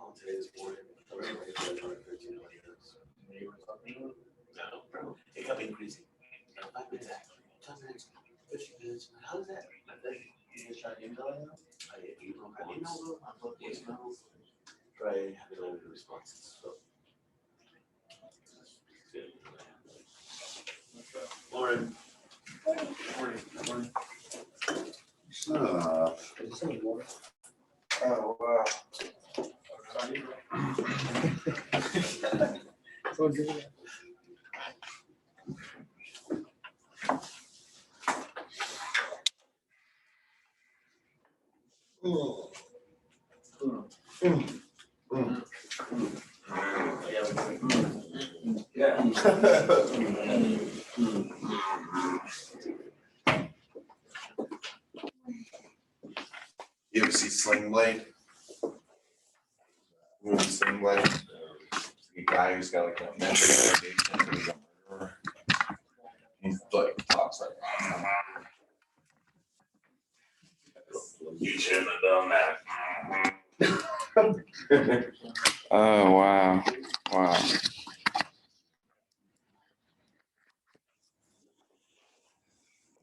calling today this morning. Around like 13 No, bro. It kept increasing. 5 minutes after, 10 minutes, 15 minutes. How is that? I think you just trying to email it now? I email them. I put voicemails. Try having limited responses. So. Lauren. Morning. Oh, wow. Yeah. You ever see Sling Blade? Movie Sling Blade? A guy who's got like a mental retardation, he's a murderer. He's like talks like You shouldn't have done that. Oh, wow. Wow.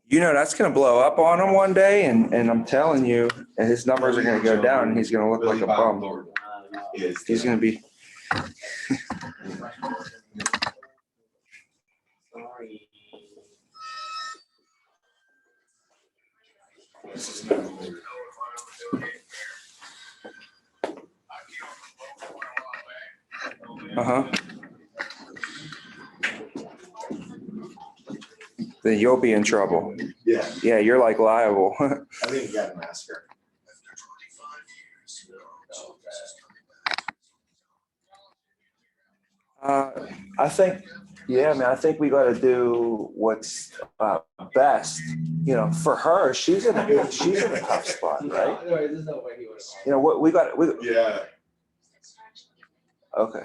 You know, that's going to blow up on him one day, and I'm telling you, his numbers are going to go down, and he's going to look like a bum. He's going to be. Uh-huh. Then you'll be in trouble. Yeah, Yeah, you're like liable. I think he got a massacre. I think, yeah, man, I think we got to do what's best. You know, for her, she's in a tough spot, right? There's no way he would have. You know what we got? Yeah. Okay.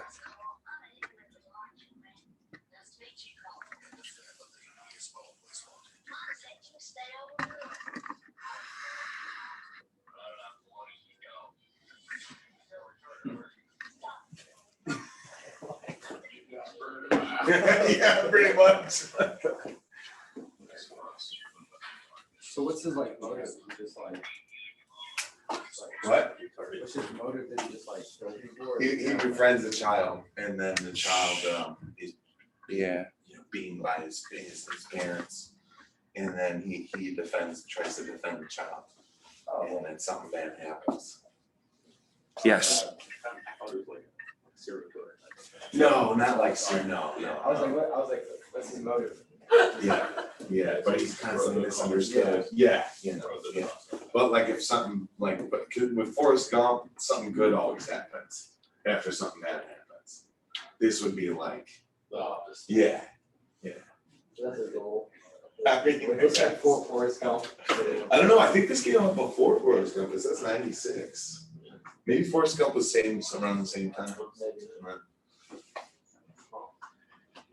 Yeah, pretty much. So what's his like motive? Just like What? what's his motive? That he just like kill people? He befriends the child, and then the child is Yeah. beaten by his parents, and then he tries to defend the child, and then something bad happens. Yes. No, not like no. I was like, what's his motive? Yeah, but he's constantly misunderstood. Yeah, yeah. But like if something with Forrest Gump, something good always happens after something bad happens. This would be like, yeah. That's his goal. I mean, It's like Forrest Gump. I don't know. I think this came out before Forrest Gump. It says 96. Maybe Forrest Gump was around the same time.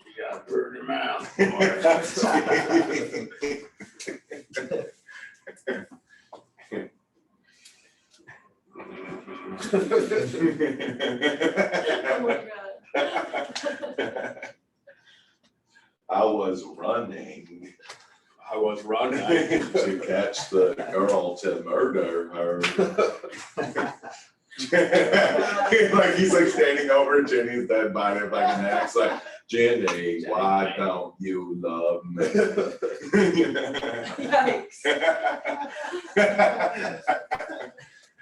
You gotta burn your mouth. Oh my God. I was running to catch the girl to murder her. Like he's like standing over Jenny's dead body with like an axe, like, Jenny, why don't you love me? Yikes.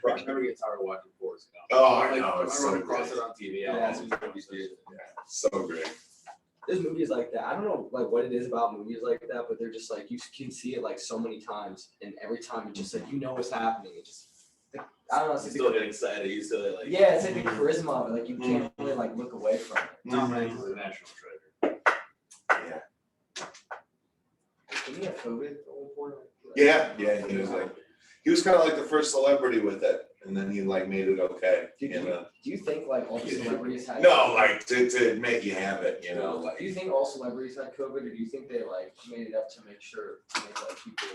Bro, I never get tired of watching Forrest Gump. Oh, I know, it's so across great. it on TV. Yeah. I watch movies, dude. Yeah, so great. There's movies like that. I don't know like what it is about movies like that, but they're just like you can see it like so many times, and every time it's just like you know what's happening. It just I don't know. It's You still get excited. You still like. yeah, it's like the charisma of it. Like you can't really like look away from it. Tom Hanks is a national treasure. Yeah. Didn't he have COVID at one point? Yeah, he was kind of like the first celebrity with it, and then he like made it okay, Do you think like all the celebrities had? No, like to make you have it, you know, like. Do you think all celebrities had COVID, or do you think they like made it up to make like people?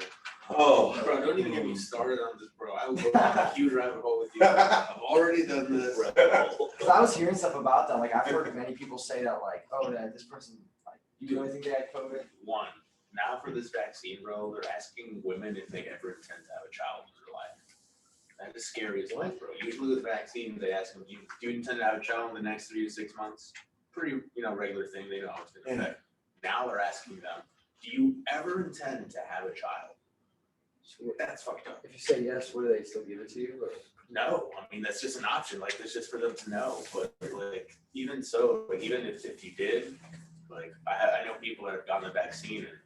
Oh. Bro, don't even get me started on this, bro. I will go down a huge rabbit hole with you. I've already done this. Because I was hearing stuff about that. Like I've heard many people say that, like, oh, that this person, like, you really think they had COVID? One, now for this vaccine, bro, they're asking women if they ever intend to have a child in their life. That is scary as life, bro. Usually with vaccines, they ask them, do you intend to have a child in the next 3 to 6 months? Pretty, regular thing. They know how it's going to affect. Now they're asking them, do you ever intend to have a child? That's fucked up. If you say yes, what do they still give it to you? Or? No, I mean, that's just an option. Like, that's just for them to know. But, like, even so, like, even if you did, like, I know people that have gotten the vaccine and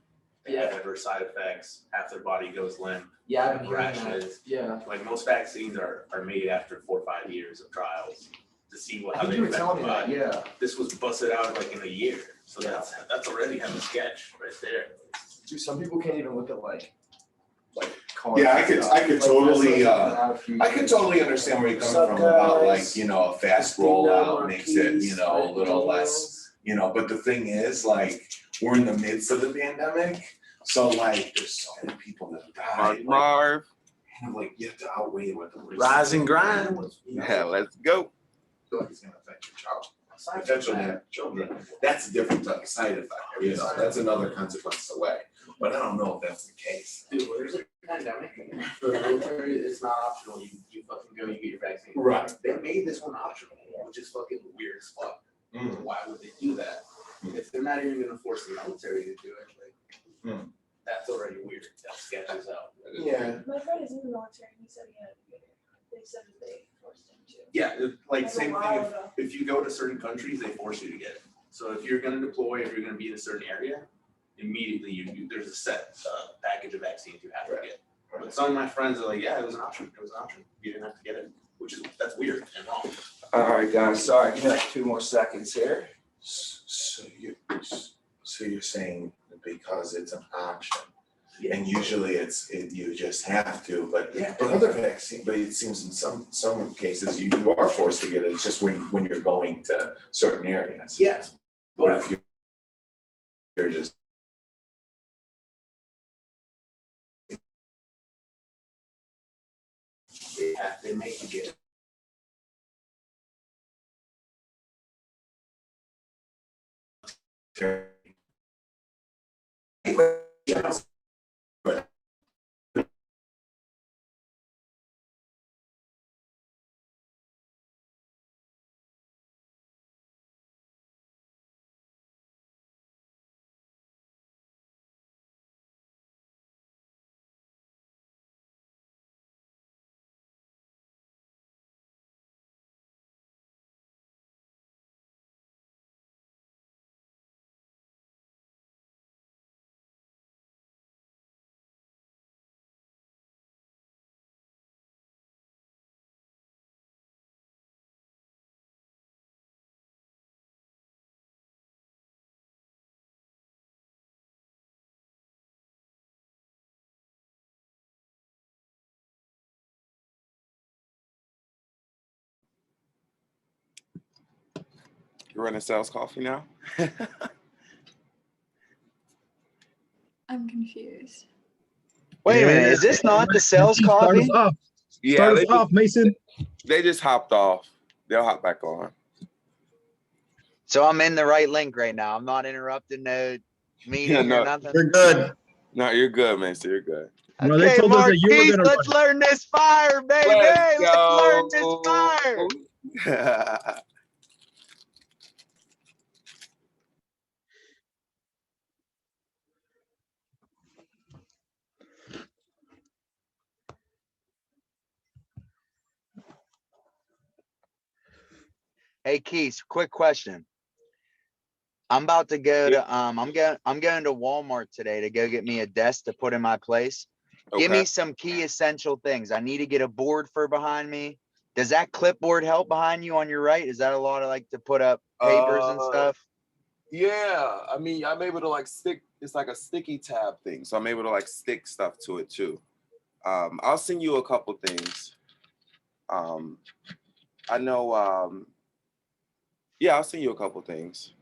they have adverse side effects, half their body goes limp. Yeah, I've been hearing rashes. that. Yeah. Like, most vaccines are made after 4 or 5 years of trials to see how they you were affect telling the me that, body. yeah. This was busted out, like, in a year. So that's already kind of sketch right there. Dude, some people can't even look at, like cars. Yeah, I and could stuff. totally, I could totally understand where you're coming from about like, a fast rollout makes it, a little less, but the thing is, like, we're in the midst of the pandemic, so like, there's so many people that have died. Like, Marv. kind of like, you have to outweigh it with the risk. Rise and grind. Yeah, let's go. I feel like it's gonna affect your child. Potentially children. That's a different type of side effect, that's another consequence away. But I don't know if that's the case. Dude, when there's a pandemic, for the military, it's not optional. You fucking go, you get your vaccine. Right. They made this one optional, which is fucking weird as fuck. Why would they do that? If they're not even gonna force the military to do it, like, that's already weird. That sketches out. Yeah. My friend is in the military and he said he had to get it. They said that they forced him to. Yeah, like, same a while thing, ago. if you go to certain countries, they force you to get it. So if you're gonna deploy, if you're gonna be in a certain area, immediately there's a set package of vaccines you have to get. But some of my friends are like, yeah, it was an option. You didn't have to get it, that's weird and wrong. All right, guys, sorry, give me like 2 more seconds here. So you're saying because it's an option, and usually you just have to, but other vaccine, but it seems in some cases you are forced to get it. It's just when you're going to certain areas. Yes. But if you're just They make you get it. You're running sales coffee now? I'm confused. Wait a minute, is this not the sales Start coffee? us off. Yeah, Start us off, Mason. they just hopped off. They'll hop back on. So I'm in the right link right now. I'm not interrupting no meeting no. or nothing. You're good. No, you're good, man. You're good. No, they Okay, told us that you were Marquise, gonna let's run. learn this fire, baby. Let's Let's learn go. this fire. Hey, Keith, quick question. I'm about to go to I'm going to Walmart today to go get me a desk to put in my place. Give me some key essential things. I need to get a board for behind me. Does that clipboard help behind you on your right? Is that a lot of like to put up papers and stuff? Yeah, I mean, I'm able to like stick. It's like a sticky tab thing, so I'm able to like stick stuff to it too. I'll send you a couple things. I know, yeah, I'll send you a couple things.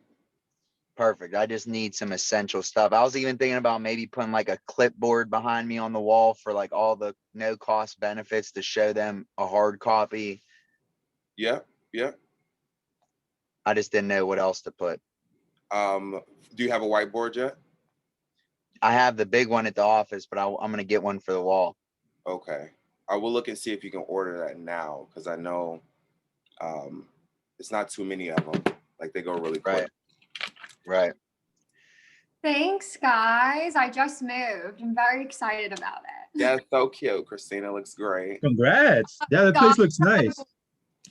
Perfect. I just need some essential stuff. I was even thinking about maybe putting like a clipboard behind me on the wall for like all the no cost benefits to show them a hard copy. Yeah, yeah. I just didn't know what else to put. Do you have a whiteboard yet? I have the big one at the office, but I'm going to get one for the wall. Okay. I will look and see if you can order that now, because I know it's not too many of them. Like they go really quick. Right. Thanks, guys. I just moved. I'm very excited about it. Yeah, it's so cute. Christina looks great. Congrats. Yeah, the place looks nice.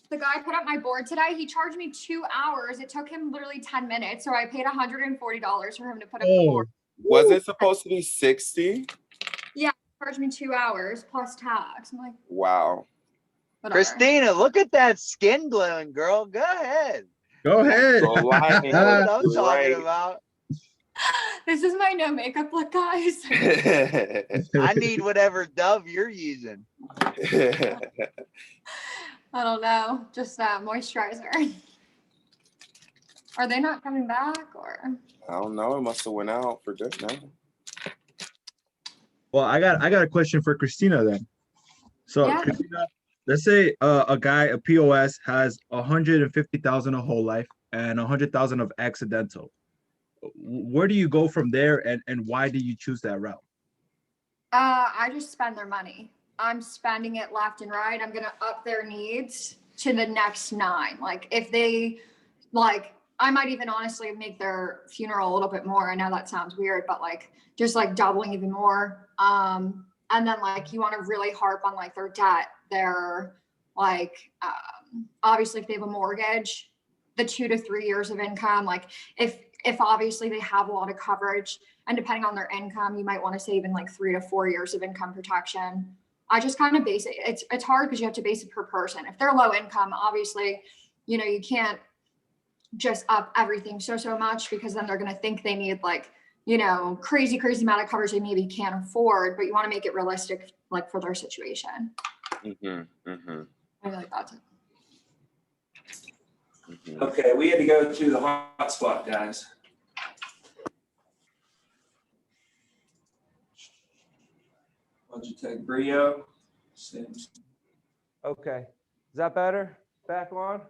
The guy put up my board today. He charged me 2 hours. It took him literally 10 minutes. So I paid $140 for him to put up the board. Was it supposed to be 60? Yeah, he charged me 2 hours plus tax. I'm like, wow. Whatever. Christina, look at that skin glowing, girl. Go ahead. Go ahead. So lighting That's what I'm looks talking great. about. This is my no makeup look, guys. I need whatever Dove you're using. I don't know. Just moisturizer. Are they not coming back or? I don't know. It must have went out for good now. Well, I got a question for Christina then. So Yeah. Christina, let's say a guy, a POS, has 150,000 a whole life and 100,000 of accidental. Where do you go from there, and why do you choose that route? I just spend their money. I'm spending it left and right. I'm gonna up their needs to the next 9. Like if they like, I might even honestly make their funeral a little bit more. I know that sounds weird, but like just like doubling even more. And then like you want to really harp on like their debt, their like obviously if they have a mortgage, the 2 to 3 years of income. Like if obviously they have a lot of coverage, and depending on their income, you might want to say even like 3 to 4 years of income protection. I just kind of base it. It's hard because you have to base it per person. If they're low income, obviously, you know, you can't just up everything so much, because then they're going to think they need like, you know, crazy amount of coverage they maybe can't afford, but you want to make it realistic, like for their situation. I like that. Okay, we had to go to the hotspot, guys. Logitech Brio. Okay, is that better? Back on?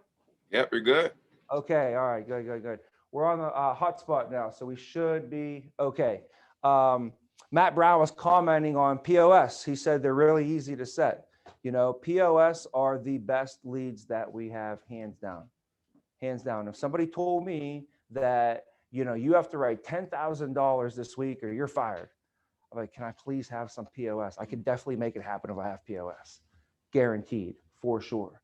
Yep, you're good. Okay, all right, good. We're on the hotspot now, so we should be okay. Matt Brown was commenting on POS. He said they're really easy to set. You know, POS are the best leads that we have, hands down. Hands down. If somebody told me that, you know, you have to write $10,000 this week or you're fired, I'm like, can I please have some POS? I can definitely make it happen if I have POS. Guaranteed, for sure.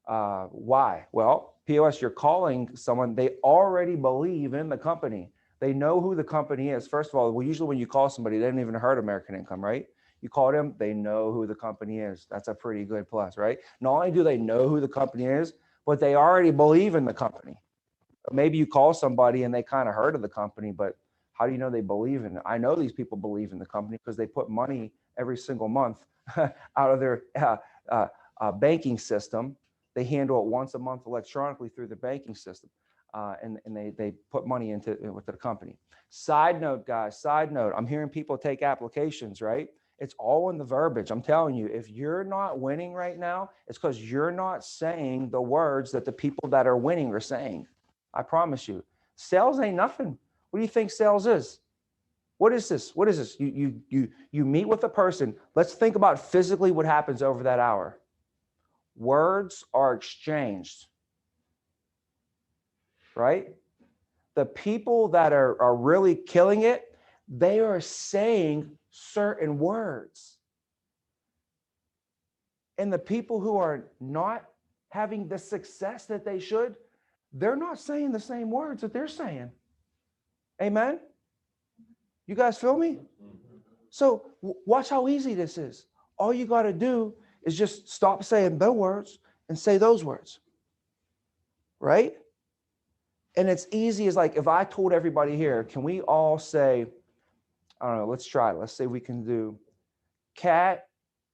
Why? Well, POS, you're calling someone, they already believe in the company. They know who the company is. First of all, well, usually when you call somebody, they haven't even heard American Income, right? You call them, they know who the company is. That's a pretty good plus, right? Not only do they know who the company is, but they already believe in the company. Maybe you call somebody and they kind of heard of the company, but how do you know they believe in it? I know these people believe in the company because they put money every single month out of their banking system. They handle it once a month electronically through the banking system, and they put money into with the company. Side note, guys, side note, I'm hearing people take applications, right? It's all in the verbiage. I'm telling you, if you're not winning right now, it's because you're not saying the words that the people that are winning are saying. I promise you. Sales ain't nothing. What do you think sales is? What is this? What is this? You meet with a person. Let's think about physically what happens over that hour. Words are exchanged, right? The people that are really killing it, they are saying certain words. And the people who are not having the success that they should, they're not saying the same words that they're saying. Amen? You guys feel me? So watch how easy this is. All you got to do is just stop saying the words and say those words. Right? And it's easy as like, if I told everybody here, can we all say, I don't know, let's try it. Let's say we can do cat,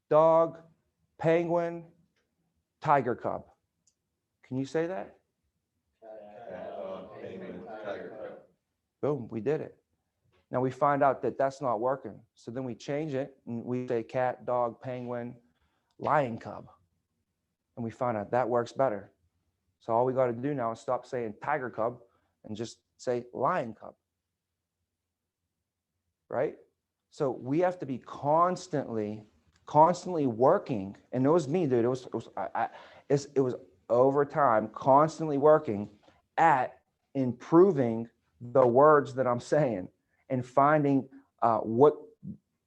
dog, penguin, Tiger Cub. Can you say that? Boom, we did it. Now we find out that that's not working. So then we change it and we say cat, dog, penguin, lion cub. And we find out that works better. So all we got to do now is stop saying tiger cub and just say lion cub. Right? So we have to be constantly working. And it was me, dude. It was over time, constantly working at improving the words that I'm saying and finding what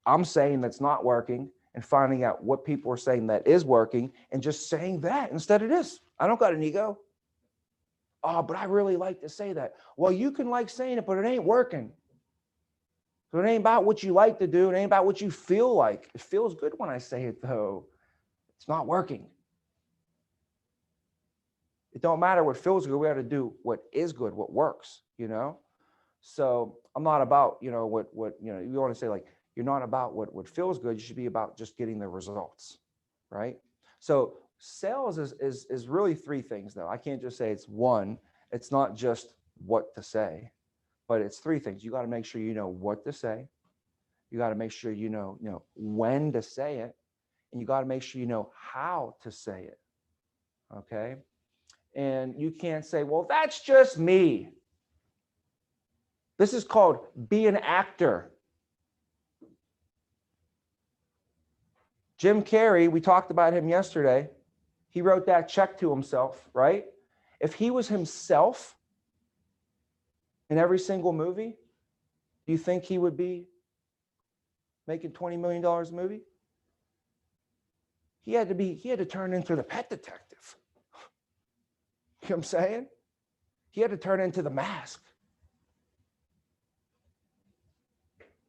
I'm saying that's not working and finding out what people are saying that is working and just saying that instead of this. I don't got an ego. Oh, but I really like to say that. Well, you can like saying it, but it ain't working. So it ain't about what you like to do. It ain't about what you feel like. It feels good when I say it, though. It's not working. It don't matter what feels good. We have to do what is good, what works, you know? So I'm not about, you know, what you want to say, like, you're not about what feels good. You should be about just getting the results, right? So sales is really three things, though. I can't just say it's one. It's not just what to say, but it's three things. You got to make sure you know what to say. You got to make sure you know when to say it, and you got to make sure you know how to say it. Okay? And you can't say, well, that's just me. This is called be an actor. Jim Carrey, we talked about him yesterday. He wrote that check to himself, right? If he was himself in every single movie, do you think he would be making $20 million a movie? He had to turn into the pet detective. You know what I'm saying? He had to turn into the Mask.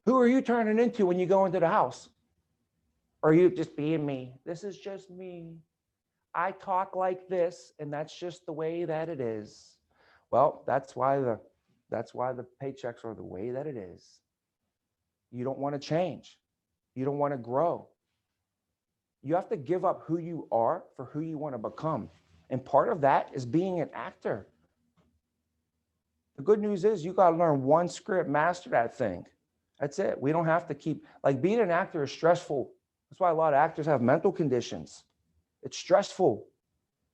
Who are you turning into when you go into the house? Or are you just being me? This is just me. I talk like this, and that's just the way that it is. Well, that's why the paychecks are the way that it is. You don't want to change. You don't want to grow. You have to give up who you are for who you want to become. And part of that is being an actor. The good news is you got to learn one script, master that thing. That's it. We don't have to keep, like, being an actor is stressful. That's why a lot of actors have mental conditions. It's stressful.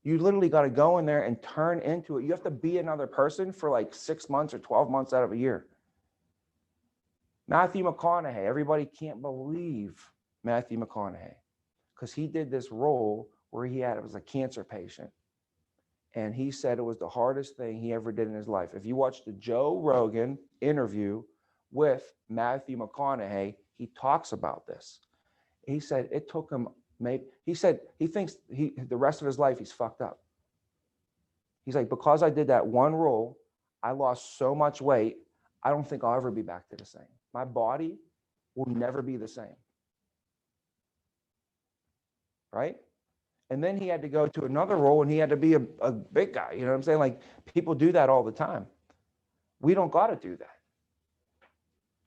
You literally got to go in there and turn into it. You have to be another person for like 6 months or 12 months out of a year. Matthew McConaughey, everybody can't believe Matthew McConaughey because he did this role where it was a cancer patient. And he said it was the hardest thing he ever did in his life. If you watch the Joe Rogan interview with Matthew McConaughey, he talks about this. He said it took him he said he thinks the rest of his life he's fucked up. He's like, because I did that one role, I lost so much weight, I don't think I'll ever be back to the same. My body will never be the same. Right? And then he had to go to another role and he had to be a big guy. You know what I'm saying? Like, people do that all the time. We don't got to do that.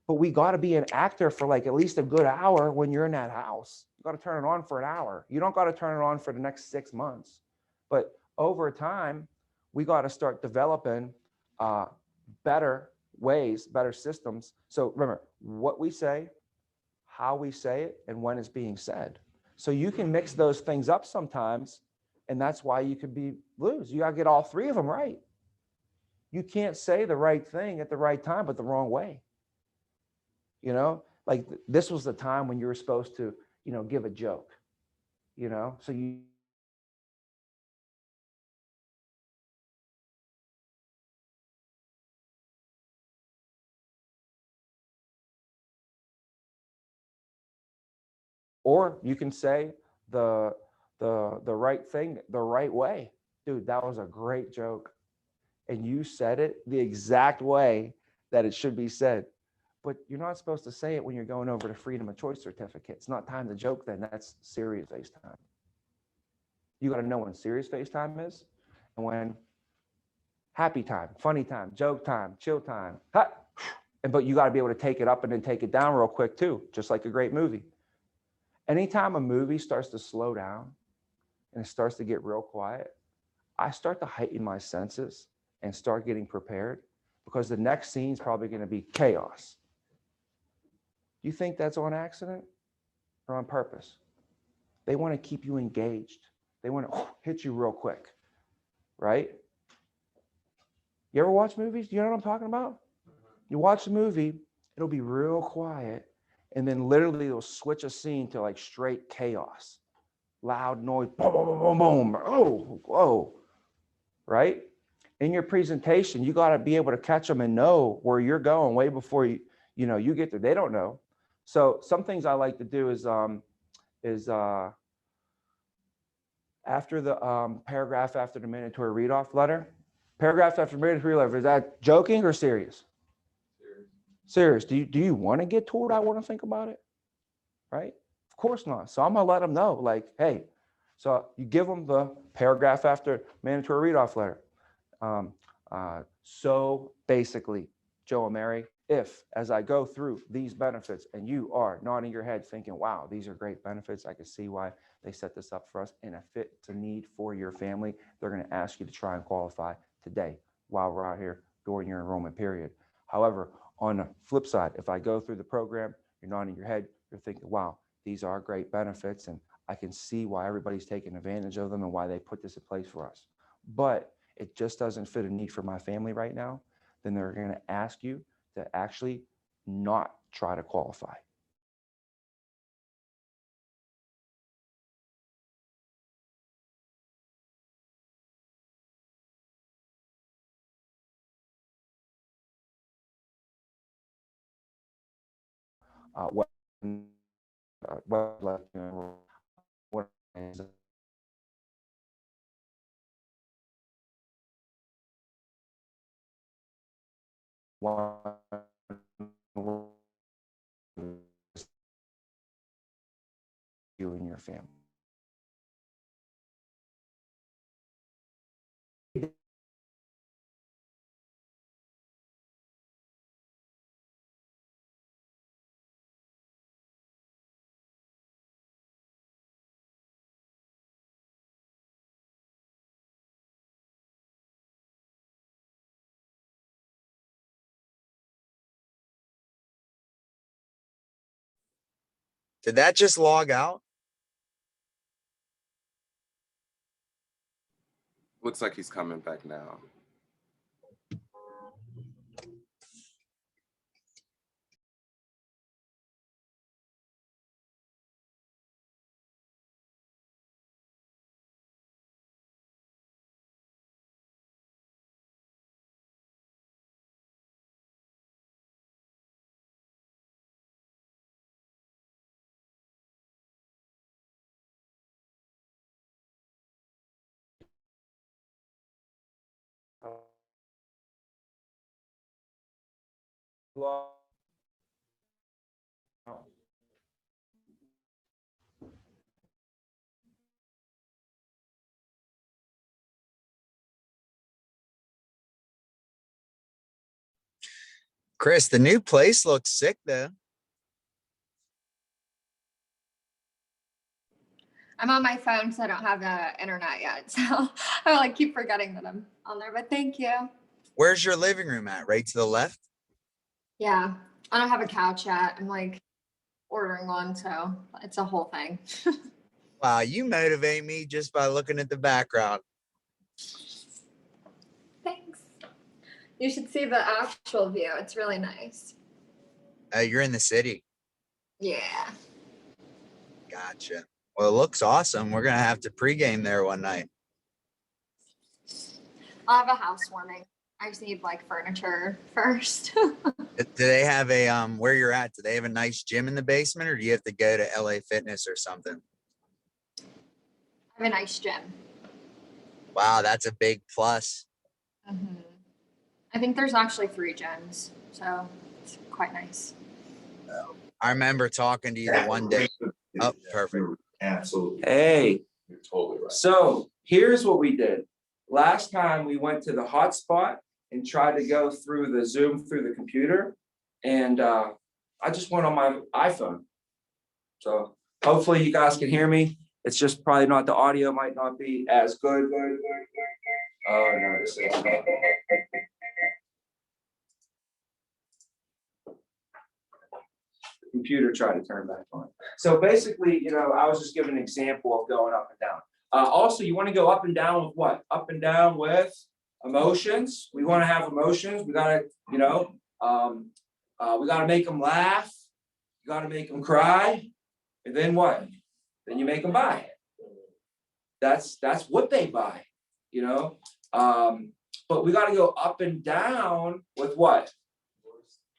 But we got to be an actor for like at least a good hour when you're in that house. You got to turn it on for an hour. You don't got to turn it on for the next 6 months. But over time, we got to start developing better ways, better systems. So remember, what we say, how we say it, and when it's being said. So you can mix those things up sometimes, and that's why you could lose. You got to get all three of them right. You can't say the right thing at the right time, but the wrong way. You know, like this was the time when you were supposed to, give a joke, so you. Or you can say the right thing the right way. Dude, that was a great joke. And you said it the exact way that it should be said. But you're not supposed to say it when you're going over the freedom of choice certificate. It's not time to joke then. That's serious FaceTime. You got to know when serious FaceTime is and when happy time, funny time, joke time, chill time. But you got to be able to take it up and then take it down real quick too, just like a great movie. Anytime a movie starts to slow down and it starts to get real quiet, I start to heighten my senses and start getting prepared because the next scene is probably going to be chaos. Do you think that's on accident or on purpose? They want to keep you engaged. They want to hit you real quick, right? You ever watch movies? Do you know what I'm talking about? You watch a movie, it'll be real quiet, and then literally it'll switch a scene to like straight chaos. Loud noise, boom, boom, boom, boom, boom. Oh, whoa, right? In your presentation, you got to be able to catch them and know where you're going way before you get there. They don't know. So some things I like to do is after the paragraph after the mandatory read-off letter, paragraph after mandatory letter, is that joking or serious? Serious. Do you want to get told I want to think about it? Right? Of course not. So I'm gonna let them know, like, hey, so you give them the paragraph after mandatory read-off letter. So basically, Joe and Mary, if as I go through these benefits and you are nodding your head thinking, wow, these are great benefits, I can see why they set this up for us and a fit to need for your family, they're going to ask you to try and qualify today while we're out here during your enrollment period. However, on the flip side, if I go through the program, you're nodding your head, you're thinking, wow, these are great benefits and I can see why everybody's taking advantage of them and why they put this in place for us. But it just doesn't fit a need for my family right now, then they're going to ask you to actually not try to qualify. What is you and your family. Did that just log out? Looks like he's coming back now. Chris, the new place looks sick though. I'm on my phone, so I don't have the internet yet. So I like keep forgetting that I'm on there, but thank you. Where's your living room at? Right to the left? Yeah, I don't have a couch yet. I'm like ordering one, so it's a whole thing. Wow, you motivate me just by looking at the background. Thanks. You should see the actual view. It's really nice. You're in the city. Yeah. Gotcha. Well, it looks awesome. We're gonna have to pregame there one night. I'll have a housewarming. I just need like furniture first. Do they have a where you're at? Do they have a nice gym in the basement, or do you have to go to LA Fitness or something? I have a nice gym. Wow, that's a big plus. Mm-hmm. I think there's actually 3 gyms, so it's quite nice. I remember talking to you the one day. Oh, perfect. Absolutely. Hey, You're totally right. so here's what we did. Last time we went to the hotspot and tried to go through the Zoom through the computer, and I just went on my iPhone. So hopefully you guys can hear me. It's just probably not, the audio might not be as good. Oh, no, this is. The computer tried to turn back on. So basically, you know, I was just giving an example of going up and down. Also, you want to go up and down with what? Up and down with emotions. We want to have emotions. We got to, you know, we got to make them laugh. You got to make them cry. And then what? Then you make them buy. That's what they buy, you know. But we got to go up and down with what?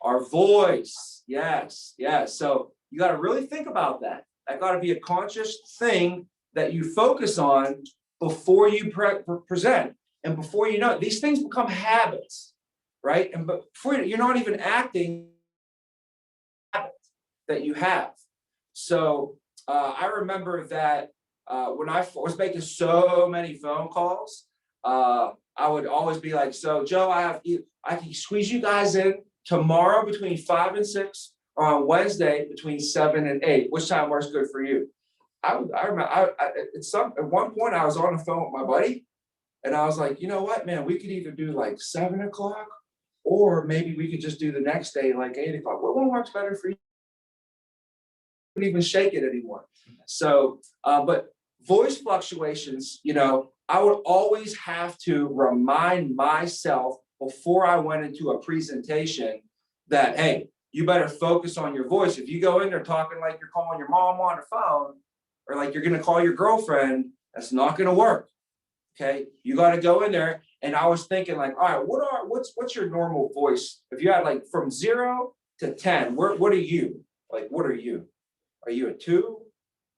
Our voice. Yes. So you got to really think about that. That got to be a conscious thing that you focus on before you present. And before you know it, these things become habits, right? And before you're not even acting that you have. So I remember that when I was making so many phone calls, I would always be like, so Joe, I can squeeze you guys in tomorrow between 5 and 6, or on Wednesday between 7 and 8. Which time works good for you? I remember at one point I was on the phone with my buddy, and I was like, you know what, man, we could either do like 7 o'clock, or maybe we could just do the next day like 8 o'clock. What one works better for you? I couldn't even shake it anymore. So, but voice fluctuations, you know, I would always have to remind myself before I went into a presentation that, hey, you better focus on your voice. If you go in there talking like you're calling your mom on the phone, or like you're going to call your girlfriend, that's not going to work. Okay. You got to go in there. And I was thinking like, all right, what's your normal voice? If you had like from 0 to 10, what are you? Like, what are you? Are you a 2?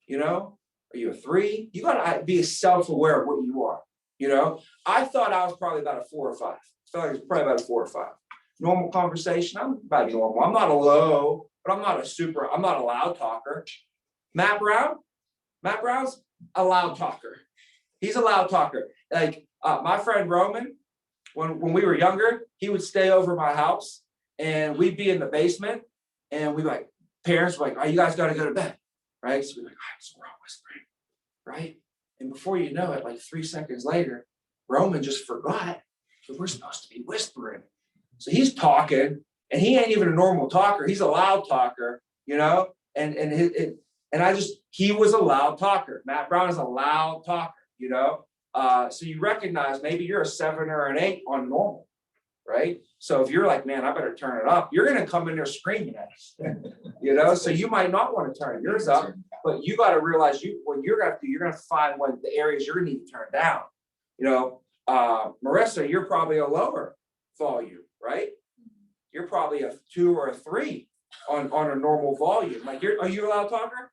You know, are you a 3? You got to be self-aware of what you are. You know, I thought I was probably about a 4 or 5. I felt like it was probably about a 4 or 5. Normal conversation, I'm about normal. I'm not a low, but I'm not a loud talker. Matt Brown's a loud talker. He's a loud talker. Like my friend Roman, when we were younger, he would stay over my house and we'd be in the basement and we like, parents were like, oh, you guys got to go to bed, right? So we're like, all right, so we're all whispering, right? And before you know it, like 3 seconds later, Roman just forgot that we're supposed to be whispering. So he's talking and he ain't even a normal talker. He's a loud talker, you know, he was a loud talker. Matt Brown is a loud talker, you know. So you recognize maybe you're a 7 or an 8 on normal, right? So if you're like, man, I better turn it up, you're going to come in there screaming at us, you know. So you might not want to turn yours up, but you got to realize what you're going to do. You're going to find what the areas you're going to need to turn down. You know, Marissa, you're probably a lower volume, right? You're probably a 2 or a 3 on a normal volume. Like, are you a loud talker?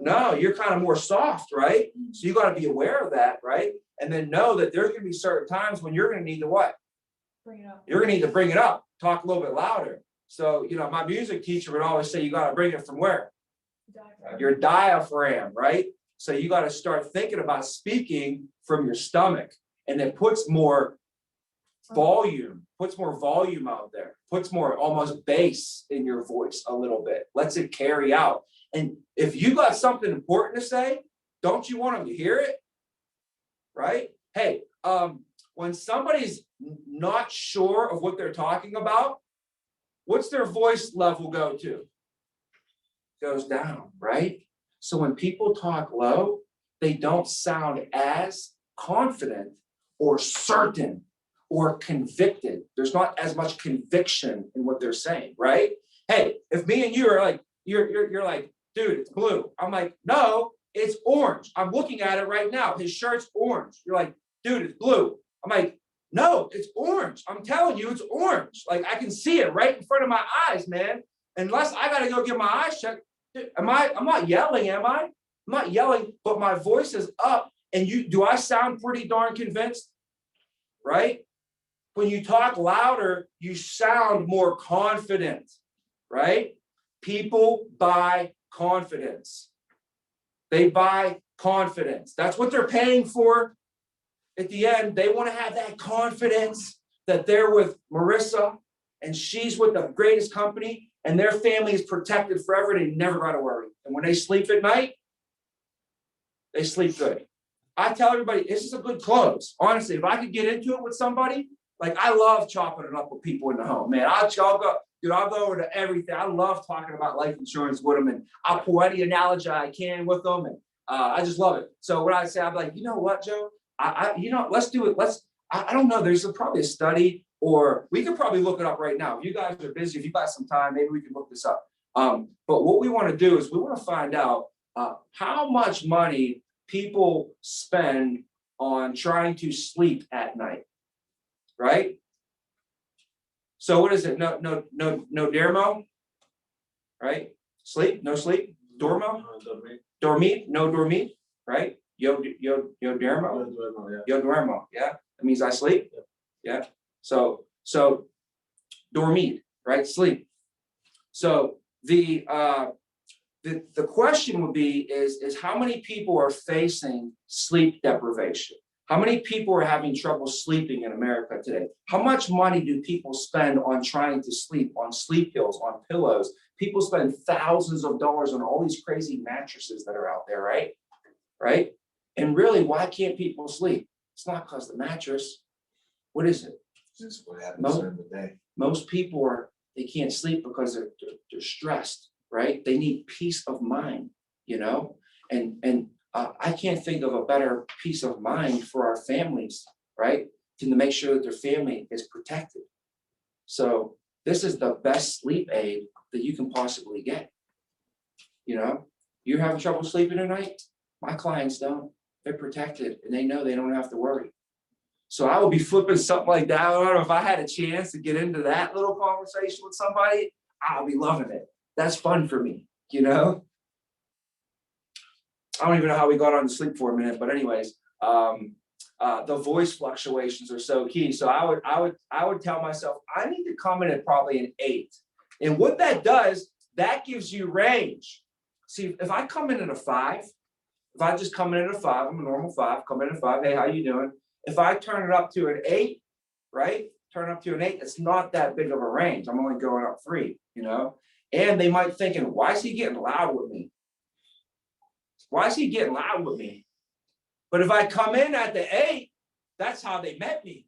No, you're kind of more soft, right? So you got to be aware of that, right? And then know that there's going to be certain times when you're going to need to what? Bring it up. You're going to need to bring it up, talk a little bit louder. So, you know, my music teacher would always say, you got to bring it from where? Your diaphragm, right? So you got to start thinking about speaking from your stomach, and it puts more volume out there, puts more almost bass in your voice a little bit, lets it carry out. And if you got something important to say, don't you want them to hear it? Right? Hey, when somebody's not sure of what they're talking about, what's their voice level go to? Goes down, right? So when people talk low, they don't sound as confident or certain or convicted. There's not as much conviction in what they're saying, right? Hey, if me and you are like, you're like, dude, it's blue. I'm like, no, it's orange. I'm looking at it right now. His shirt's orange. You're like, dude, it's blue. I'm like, no, it's orange. I'm telling you, it's orange. Like, I can see it right in front of my eyes, man. Unless I got to go get my eyes checked. I'm not yelling, am I? I'm not yelling, but my voice is up. And do I sound pretty darn convinced? Right? When you talk louder, you sound more confident, right? People buy confidence. They buy confidence. That's what they're paying for. At the end, they want to have that confidence that they're with Marissa and she's with the greatest company and their family is protected forever. They never got to worry. And when they sleep at night, they sleep good. I tell everybody, this is a good close. Honestly, if I could get into it with somebody, like I love chopping it up with people in the home, man. I'll go over to everything. I love talking about life insurance with them, and I'll pull any analogy I can with them, and I just love it. So what I say, I'm like, you know what, Joe? Let's do it. I don't know. There's probably a study, or we could probably look it up right now. If you guys are busy, if you got some time, maybe we can look this up. But what we want to do is we want to find out how much money people spend on trying to sleep at night, right? So what is it? No, Dermo, right? Sleep, no sleep. Dormo, dormir, no dormir, right? Yo Dermo, yo duermo. Yeah, that means I sleep. Yeah. So dormir, right? Sleep. So the question would be is how many people are facing sleep deprivation? How many people are having trouble sleeping in America today? How much money do people spend on trying to sleep, on sleep pills, on pillows? People spend thousands of dollars on all these crazy mattresses that are out there, right? Right? And really, why can't people sleep? It's not because the mattress. What is it? This is what happens during the day. Most people they can't sleep because they're stressed, right? They need peace of mind, and I can't think of a better peace of mind for our families, right? To make sure that their family is protected. So this is the best sleep aid that you can possibly get. You're having trouble sleeping at night? My clients don't. They're protected and they know they don't have to worry. So I will be flipping something like that. I don't know if I had a chance to get into that little conversation with somebody, I'll be loving it. That's fun for me, I don't even know how we got on to sleep for a minute, but anyways, the voice fluctuations are so key. So I would tell myself, I need to come in at probably an 8. And what that does, that gives you range. See, if I come in at a 5, if I just come in at a 5, I'm a normal 5, come in at a 5, hey, how you doing? If I turn it up to an 8, right? Turn up to an 8, it's not that big of a range. I'm only going up 3, And they might thinking, why is he getting loud with me? Why is he getting loud with me? But if I come in at the 8, that's how they met me.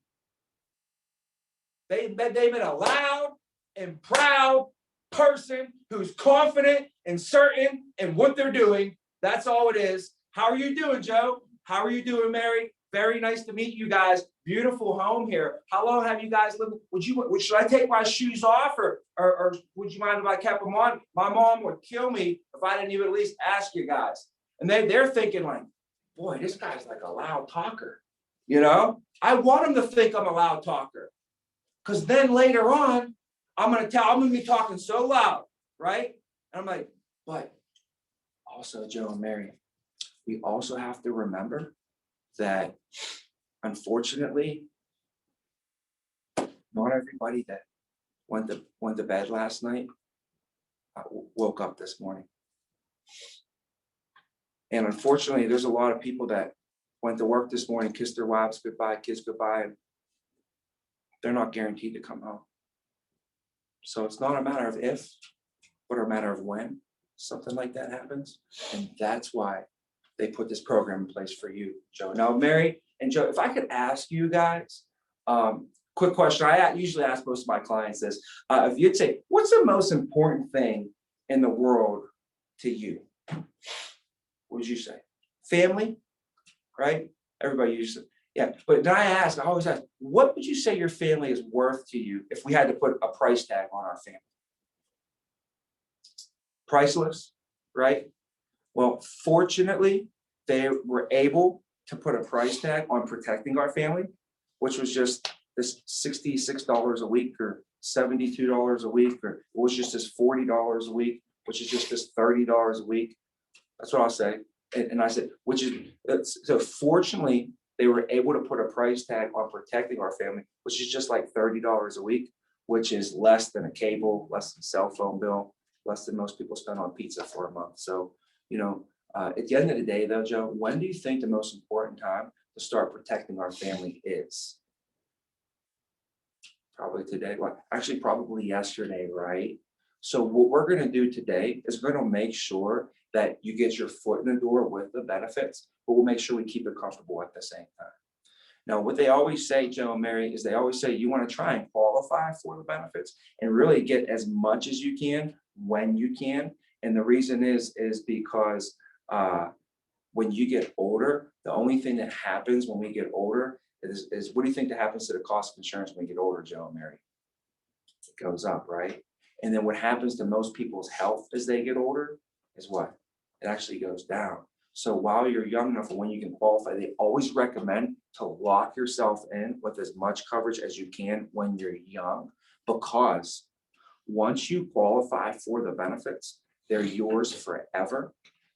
They met a loud and proud person who's confident and certain in what they're doing. That's all it is. How are you doing, Joe? How are you doing, Mary? Very nice to meet you guys. Beautiful home here. How long have you guys lived? Should I take my shoes off or would you mind if I kept them on? My mom would kill me if I didn't even at least ask you guys. And they're thinking like, boy, this guy's like a loud talker. I want them to think I'm a loud talker. Because then later on, I'm going to be talking so loud, right? And I'm like, but also, Joe and Mary, we also have to remember that unfortunately, not everybody that went to bed last night woke up this morning. And unfortunately, there's a lot of people that went to work this morning, kissed their wives goodbye, kids goodbye, and they're not guaranteed to come home. So it's not a matter of if, but a matter of when something like that happens. And that's why they put this program in place for you, Joe. Now, Mary and Joe, if I could ask you guys, quick question. I usually ask most of my clients this. If you'd say, what's the most important thing in the world to you? What would you say? Family, right? Everybody usually, yeah. But then I always ask, what would you say your family is worth to you if we had to put a price tag on our family? Priceless, right? Well, fortunately, they were able to put a price tag on protecting our family, which was just this $66 a week or $72 a week, or it was just this $40 a week, which is just this $30 a week. That's what I'll say. And I said, so fortunately, they were able to put a price tag on protecting our family, which is just like $30 a week, which is less than a cable, less than cell phone bill, less than most people spend on pizza for a month. So, at the end of the day, though, Joe, when do you think the most important time to start protecting our family is? Probably today. Well, actually, probably yesterday, right? So what we're going to do today is we're going to make sure that you get your foot in the door with the benefits, but we'll make sure we keep it comfortable at the same time. Now, what they always say, Joe and Mary, is they always say you want to try and qualify for the benefits and really get as much as you can when you can. And the reason is because when you get older, the only thing that happens when we get older is what do you think that happens to the cost of insurance when we get older, Joe and Mary? It goes up, right? And then what happens to most people's health as they get older is what? It actually goes down. So while you're young enough and when you can qualify, they always recommend to lock yourself in with as much coverage as you can when you're young, because once you qualify for the benefits, they're yours forever.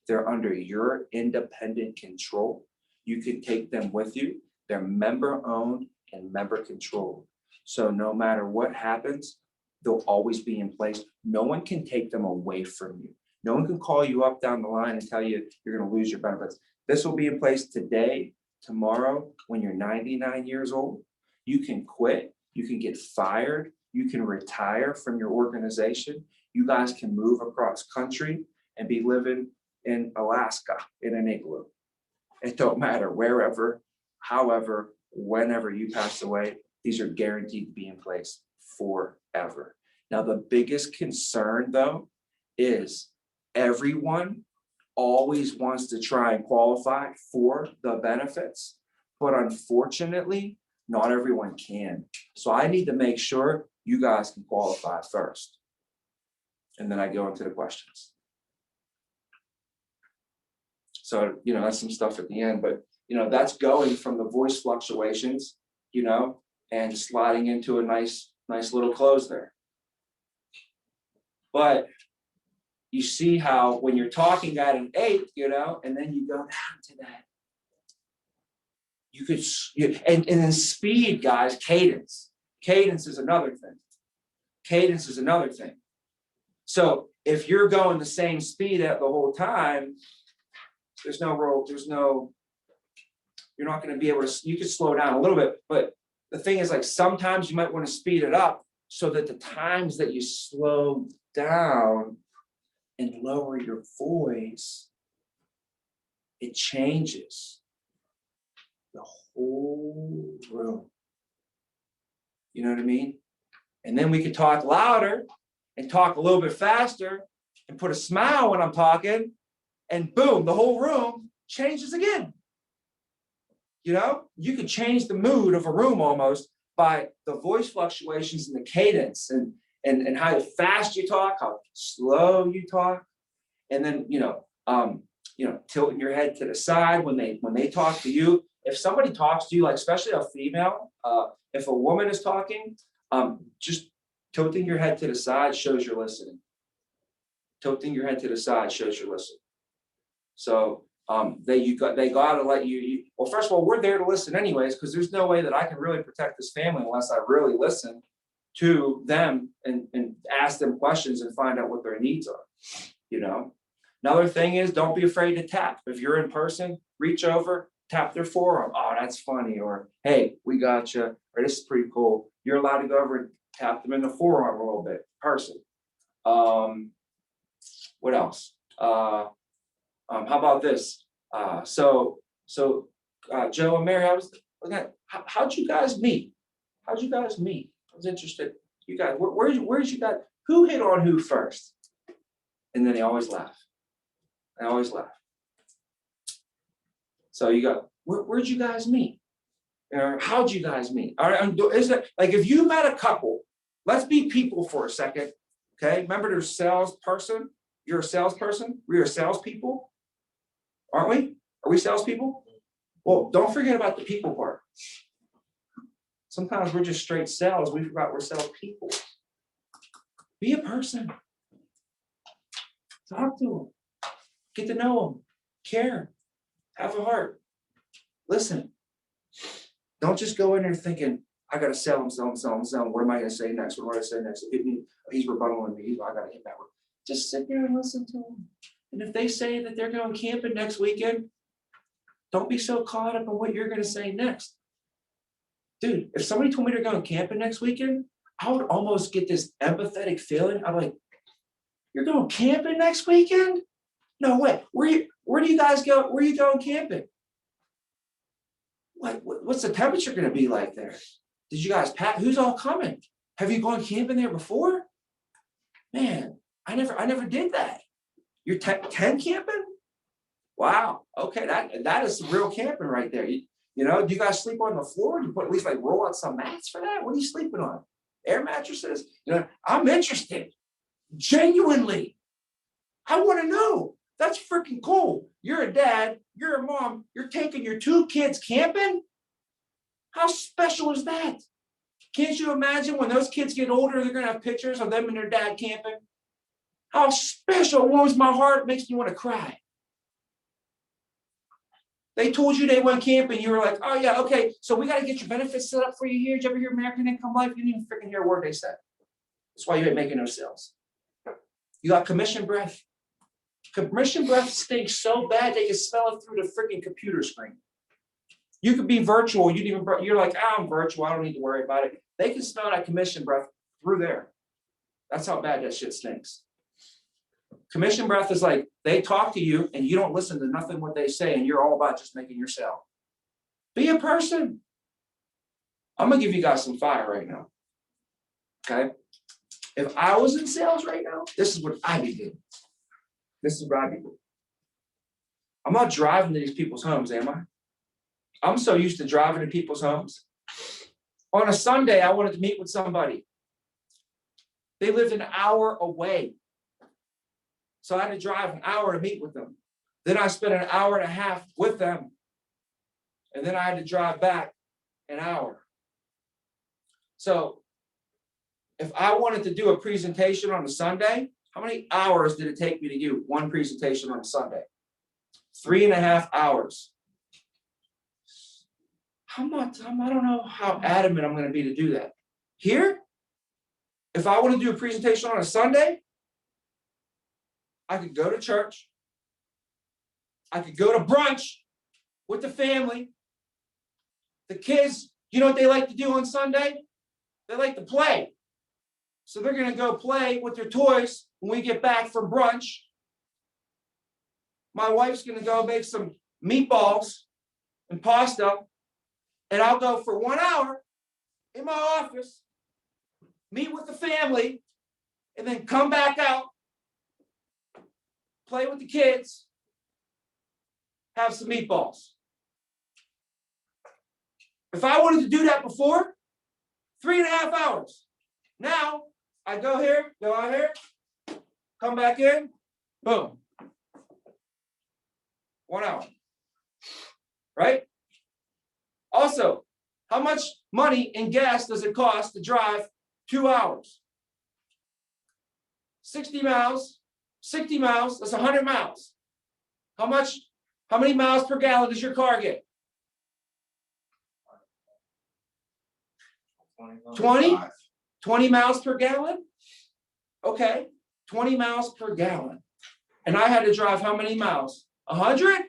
They're under your independent control. You can take them with you. They're member owned and member controlled. So no matter what happens, they'll always be in place. No one can take them away from you. No one can call you up down the line and tell you you're going to lose your benefits. This will be in place today, tomorrow, when you're 99 years old. You can quit. You can get fired. You can retire from your organization. You guys can move across country and be living in Alaska in an igloo. It don't matter wherever, however, whenever you pass away, these are guaranteed to be in place forever. Now, the biggest concern though is everyone always wants to try and qualify for the benefits, but unfortunately, not everyone can. So I need to make sure you guys can qualify first. And then I go into the questions. So, that's some stuff at the end, but, that's going from the voice fluctuations, and sliding into a nice little close there. But you see how when you're talking at an 8, and then you go down to that. You could, and then speed, guys, cadence. Cadence is another thing. Cadence is another thing. So if you're going the same speed at the whole time, you're not going to be able to, you can slow down a little bit, but the thing is, like, sometimes you might want to speed it up so that the times that you slow down and lower your voice, it changes the whole room. You know what I mean? And then we can talk louder and talk a little bit faster and put a smile when I'm talking, and boom, the whole room changes again. You could change the mood of a room almost by the voice fluctuations and the cadence and how fast you talk, how slow you talk, and then tilting your head to the side when they talk to you. If somebody talks to you, like especially a female, if a woman is talking, just tilting your head to the side shows you're listening. Tilting your head to the side shows you're listening. So they gotta let you. Well, first of all, we're there to listen anyways, because there's no way that I can really protect this family unless I really listen to them and ask them questions and find out what their needs are. Another thing is, don't be afraid to tap. If you're in person, reach over, tap their forearm. Oh, that's funny. Or, hey, we got you. Or, this is pretty cool. You're allowed to go over and tap them in the forearm a little bit. Person. What else? How about this? So Joe and Mary, I was looking at, how'd you guys meet? I was interested. You guys, where's you guys? Who hit on who first? And then they always laugh. So you go, where'd you guys meet? Or how'd you guys meet? All right, is it like if you met a couple? Let's be people for a second, okay? Remember, there's a salesperson. You're a salesperson. We're salespeople, aren't we? Are we salespeople? Well, don't forget about the people part. Sometimes we're just straight sales. We forgot we're salespeople. Be a person. Talk to them. Get to know them. Care. Have a heart. Listen. Don't just go in there thinking, I got to sell him. What am I going to say next? He's rebuttaling me. I got to hit that one. Just sit there and listen to them. And if they say that they're going camping next weekend, don't be so caught up in what you're going to say next. Dude, if somebody told me they're going camping next weekend, I would almost get this empathetic feeling. I'm like, you're going camping next weekend? No way. Where do you guys go? Where are you going camping? What's the temperature going to be like there? Did you guys pack? Who's all coming? Have you gone camping there before? Man, I never did that. You're tent camping? Wow. Okay, that is some real camping right there. You know, do you guys sleep on the floor? Do you put at least like roll out some mats for that? What are you sleeping on? Air mattresses? You know, I'm interested. Genuinely. I want to know. That's freaking cool. You're a dad, you're a mom, you're taking your 2 kids camping? How special is that? Can't you imagine when those kids get older, they're going to have pictures of them and their dad camping? How special. It warms my heart, makes me want to cry. They told you they went camping. You were like, oh, yeah, okay. So we got to get your benefits set up for you here. Did you ever hear American Income Life? You didn't even freaking hear a word they said. That's why you ain't making no sales. You got commission breath. Commission breath stinks so bad they can smell it through the freaking computer screen. You could be virtual. You're like, I'm virtual. I don't need to worry about it. They can smell that commission breath through there. That's how bad that shit stinks. Commission breath is like they talk to you and you don't listen to nothing what they say and you're all about just making your sale. Be a person. I'm gonna give you guys some fire right now. Okay. If I was in sales right now, this is what I'd be doing. This is what I'd be doing. I'm not driving to these people's homes, am I? I'm so used to driving to people's homes. On a Sunday, I wanted to meet with somebody. They lived an hour away. So I had to drive an hour to meet with them. Then I spent an hour and a half with them. And then I had to drive back an hour. So if I wanted to do a presentation on a Sunday, how many hours did it take me to do one presentation on a Sunday? 3.5 hours. I don't know how adamant I'm going to be to do that. Here, if I want to do a presentation on a Sunday, I could go to church. I could go to brunch with the family. The kids, you know what they like to do on Sunday? They like to play. So they're going to go play with their toys when we get back from brunch. My wife's going to go make some meatballs and pasta. And I'll go for 1 hour in my office, meet with the family, and then come back out, play with the kids, have some meatballs. If I wanted to do that before, 3.5 hours. Now, I go here, go out here, come back in, boom. 1 hour. Right? Also, how much money in gas does it cost to drive 2 hours? 60 miles, that's 100 miles. How many miles per gallon does your car get? 20? 20 miles per gallon? Okay, 20 miles per gallon. And I had to drive how many miles? 100?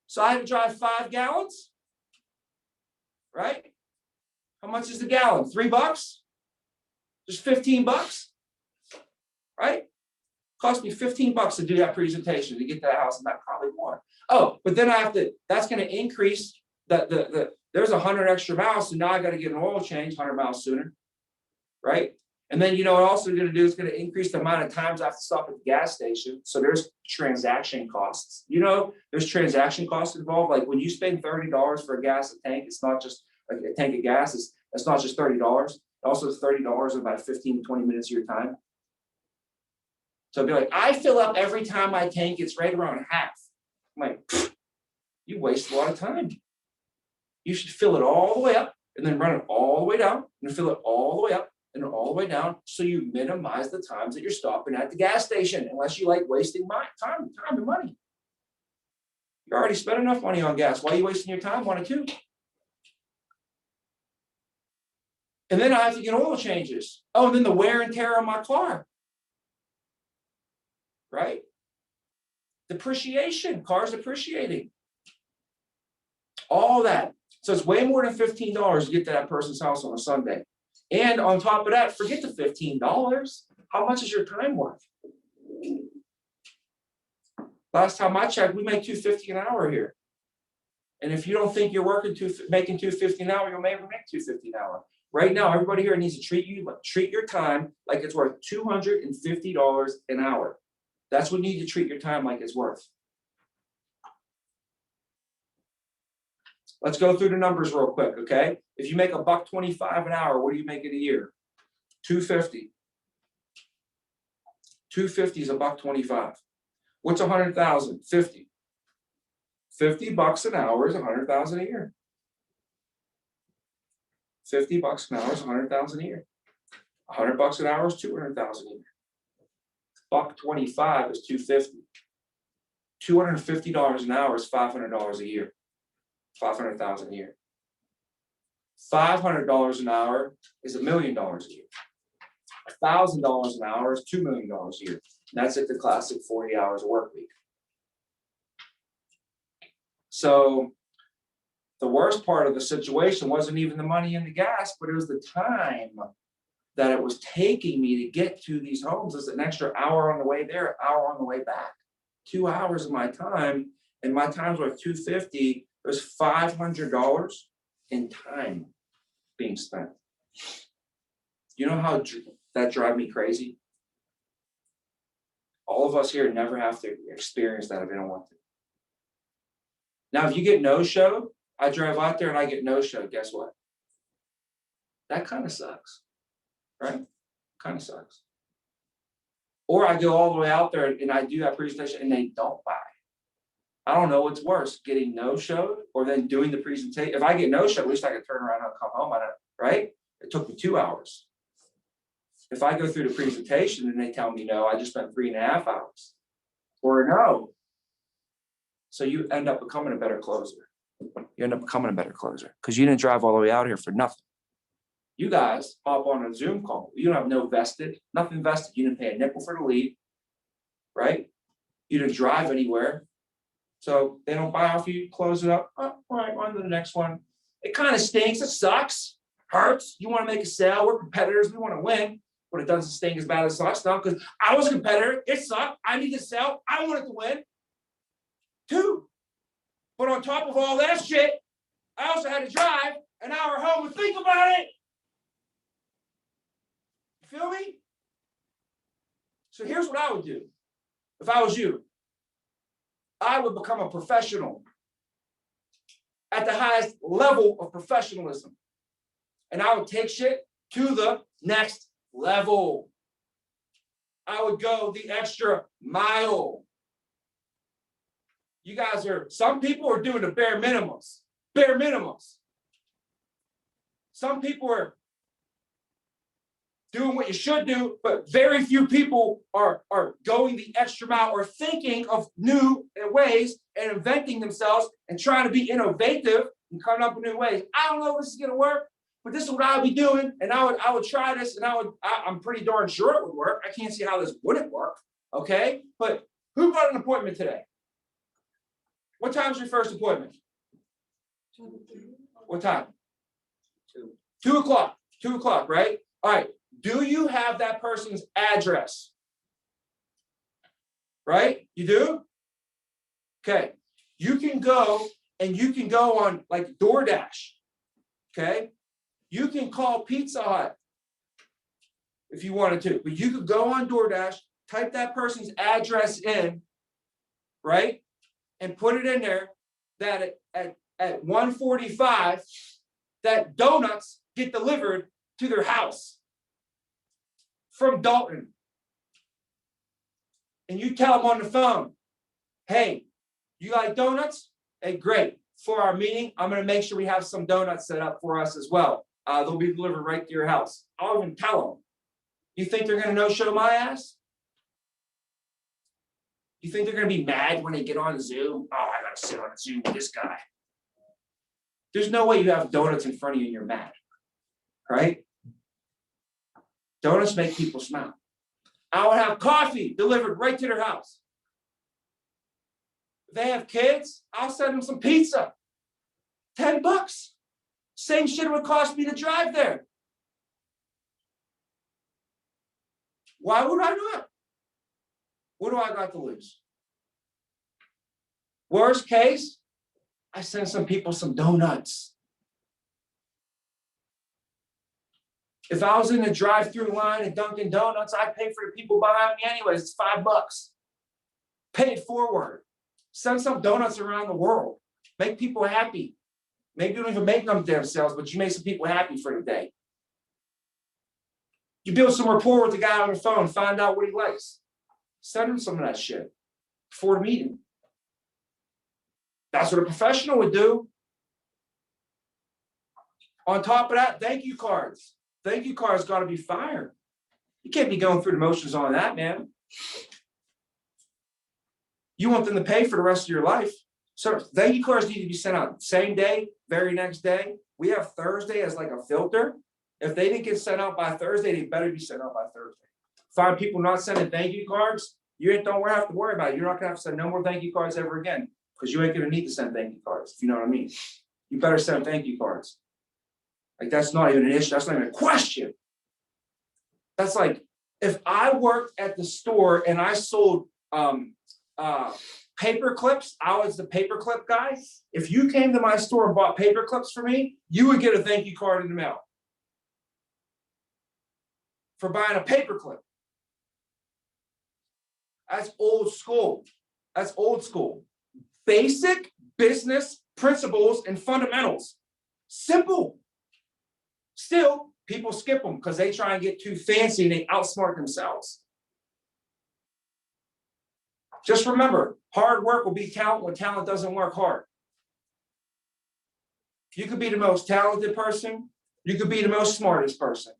So I had to drive 5 gallons, right? How much is the gallon? $3? Just $15, right? Cost me $15 to do that presentation to get to that house and back, probably more. Oh, but then that's going to increase there's 100 extra miles, so now I got to get an oil change 100 miles sooner, right? And then, what also going to do is going to increase the amount of times I have to stop at the gas station. So there's transaction costs. There's transaction costs involved. Like when you spend $30 for a gas tank, it's not just like a tank of gas. It's not just $30. It also is $30 in about 15 to 20 minutes of your time. So I'd be like, I fill up every time my tank gets right around half. I'm like, you waste a lot of time. You should fill it all the way up and then run it all the way down and fill it all the way up and all the way down, so you minimize the times that you're stopping at the gas station, unless you like wasting my time and money. You already spent enough money on gas. Why are you wasting your time on it too? And then I have to get oil changes. Oh, and then the wear and tear on my car. Right? Depreciation, cars appreciating. All that. So it's way more than $15 to get to that person's house on a Sunday. And on top of that, forget the $15. How much is your time worth? Last time I checked, we make $250 an hour here. And if you don't think you're making $250 an hour, you'll maybe make $250 an hour. Right now, everybody here needs to treat your time like it's worth $250 an hour. That's what you need to treat your time like it's worth. Let's go through the numbers real quick, okay? If you make $1.25 an hour, what do you make in a year? $250. $250 is $1.25. What's 100,000? 50. $50 an hour is 100,000 a year. $50 an hour is 100,000 a year. $100 an hour is 200,000 a year. $1.25 is 250. $250 an hour is $500 a year. 500,000 a year. $500 an hour is $1 million a year. $1,000 an hour is $2 million a year. And that's at the classic 40 hours a work week. So the worst part of the situation wasn't even the money in the gas, but it was the time that it was taking me to get to these homes. It's an extra hour on the way there, an hour on the way back. 2 hours of my time, and my time's worth $250. There's $500 in time being spent. You know how that drives me crazy? All of us here never have to experience that if they don't want to. Now, if you get no-showed, I drive out there and I get no-showed, guess what? That kind of sucks, right? Kind of sucks. Or I go all the way out there and I do that presentation and they don't buy. I don't know what's worse, getting no-showed or then doing the presentation. If I get no-showed, at least I can turn around and come home, right? It took me 2 hours. If I go through the presentation and they tell me no, I just spent 3.5 hours. Or no. So you end up becoming a better closer. You end up becoming a better closer because you didn't drive all the way out here for nothing. You guys hop on a Zoom call. You don't have nothing vested. You didn't pay a nickel for the lead, right? You didn't drive anywhere. So they don't buy off you, close it up. Oh, all right, on to the next one. It kind of stinks. It sucks. Hurts. You want to make a sale. We're competitors. We want to win. But it doesn't stink as bad as it sucks now because I was a competitor. It sucked. I need to sell. I wanted to win. 2. But on top of all that shit, I also had to drive an hour home and think about it. You feel me? So here's what I would do. If I was you, I would become a professional at the highest level of professionalism. And I would take shit to the next level. I would go the extra mile. You guys some people are doing the bare minimums. Bare minimums. Some people are doing what you should do, but very few people are going the extra mile or thinking of new ways and inventing themselves and trying to be innovative and coming up with new ways. I don't know if this is gonna work, but this is what I would be doing, and I would try this, and I'm pretty darn sure it would work. I can't see how this wouldn't work. Okay, but who got an appointment today? What time's your first appointment? What time? 2 o'clock. 2 o'clock, right? All right. Do you have that person's address? Right? You do? Okay. You can go on like DoorDash. Okay. You can call Pizza Hut if you wanted to, but you could go on DoorDash, type that person's address in, right? And put it in there that at 1:45, that donuts get delivered to their house from Dalton. And you tell them on the phone, hey, you like donuts? Hey, great. For our meeting, I'm going to make sure we have some donuts set up for us as well. They'll be delivered right to your house. I'll even tell them. You think they're going to no-show my ass? You think they're going to be mad when they get on Zoom? Oh, I got to sit on Zoom with this guy. There's no way you have donuts in front of you and you're mad, right? Donuts make people smile. I would have coffee delivered right to their house. If they have kids, I'll send them some pizza. $10. Same shit it would cost me to drive there. Why would I not? What do I got to lose? Worst case, I send some people some donuts. If I was in the drive-through line at Dunkin' Donuts, I'd pay for the people behind me anyways. It's $5. Pay it forward. Send some donuts around the world. Make people happy. Maybe you don't even make them themselves, but you make some people happy for the day. You build some rapport with the guy on the phone, find out what he likes. Send him some of that shit before the meeting. That's what a professional would do. On top of that, thank you cards. Thank you cards got to be fire. You can't be going through the motions on that, man. You want them to pay for the rest of your life. So thank you cards need to be sent out same day, very next day. We have Thursday as like a filter. If they didn't get sent out by Thursday, they better be sent out by Thursday. Find people not sending thank you cards, you don't have to worry about it. You're not gonna have to send no more thank you cards ever again because you ain't gonna need to send thank you cards, if you know what I mean. You better send thank you cards. Like that's not even an issue, that's not even a question. That's like if I worked at the store and I sold paper clips, I was the paper clip guy. If you came to my store and bought paper clips for me, you would get a thank you card in the mail for buying a paper clip. That's old school. That's old school. Basic business principles and fundamentals. Simple. Still, people skip them because they try and get too fancy and they outsmart themselves. Just remember, hard work will be talent when talent doesn't work hard. You could be the most talented person. You could be the most smartest person.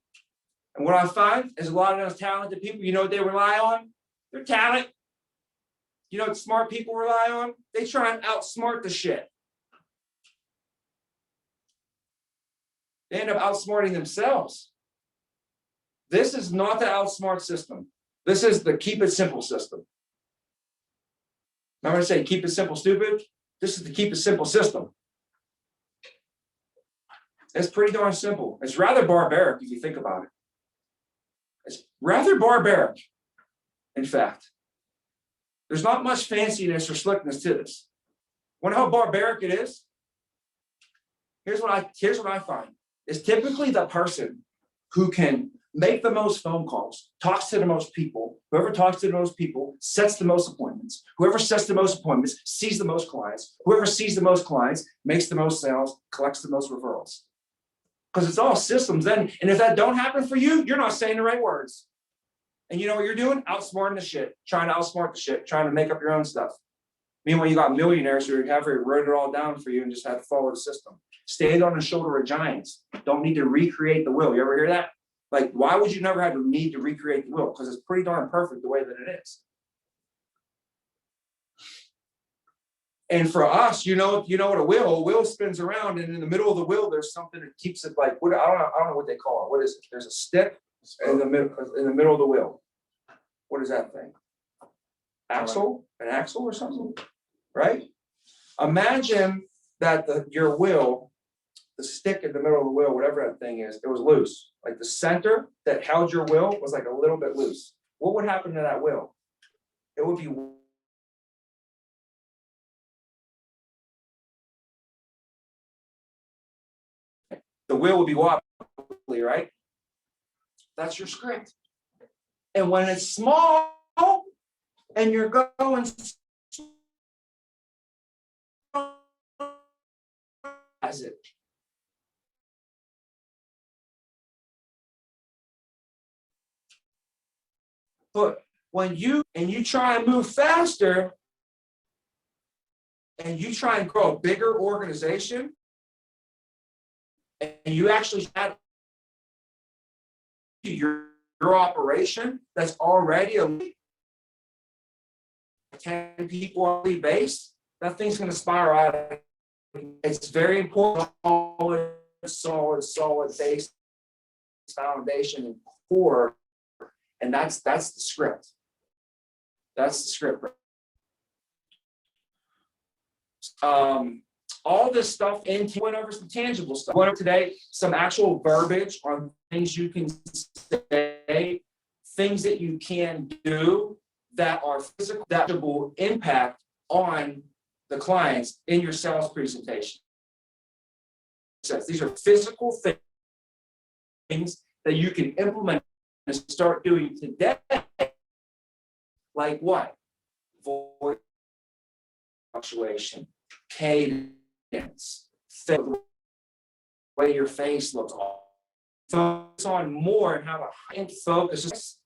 And what I find is a lot of those talented people, you know what they rely on? Their talent. You know what smart people rely on? They try and outsmart the shit. They end up outsmarting themselves. This is not the outsmart system. This is the keep it simple system. Remember to say keep it simple, stupid? This is the keep it simple system. It's pretty darn simple. It's rather barbaric if you think about it. It's rather barbaric, in fact. There's not much fanciness or slickness to this. Wonder how barbaric it is? Here's what I find. It's typically the person who can make the most phone calls, talks to the most people. Whoever talks to the most people sets the most appointments. Whoever sets the most appointments sees the most clients. Whoever sees the most clients makes the most sales, collects the most referrals. Because it's all systems then. And if that don't happen for you, you're not saying the right words. And you know what you're doing? Outsmarting the shit, trying to outsmart the shit, trying to make up your own stuff. Meanwhile, you got millionaires who have wrote it all down for you and just have to follow the system. Stand on the shoulder of giants. Don't need to recreate the wheel. You ever hear that? Like, why would you never have to need to recreate the wheel? Because it's pretty darn perfect the way that it is. And for us, you know what a wheel spins around, and in the middle of the wheel, there's something that keeps it like, I don't know what they call it. What is it? There's a stick in the middle of the wheel. What is that thing? Axle? An axle or something? Right? Imagine that your wheel, the stick in the middle of the wheel, whatever that thing is, it was loose. Like the center that held your wheel was like a little bit loose. What would happen to that wheel? It would be the wheel would be wobbly, right? That's your script. And when it's small and you're going as it. But when you try and move faster and you try and grow a bigger organization and you actually have your operation that's already a 10 people on the base, that thing's going to spiral out. It's very important, solid base foundation and core, and that's the script. That's the script. All this stuff went over some tangible stuff. Went over today some actual verbiage on things you can say, things that you can do, that are physical, tangible impact on the clients in your sales presentation. These are physical things that you can implement and start doing today. Like what? Voice fluctuation, cadence, the way your face looks. Focus on more and have a high focus.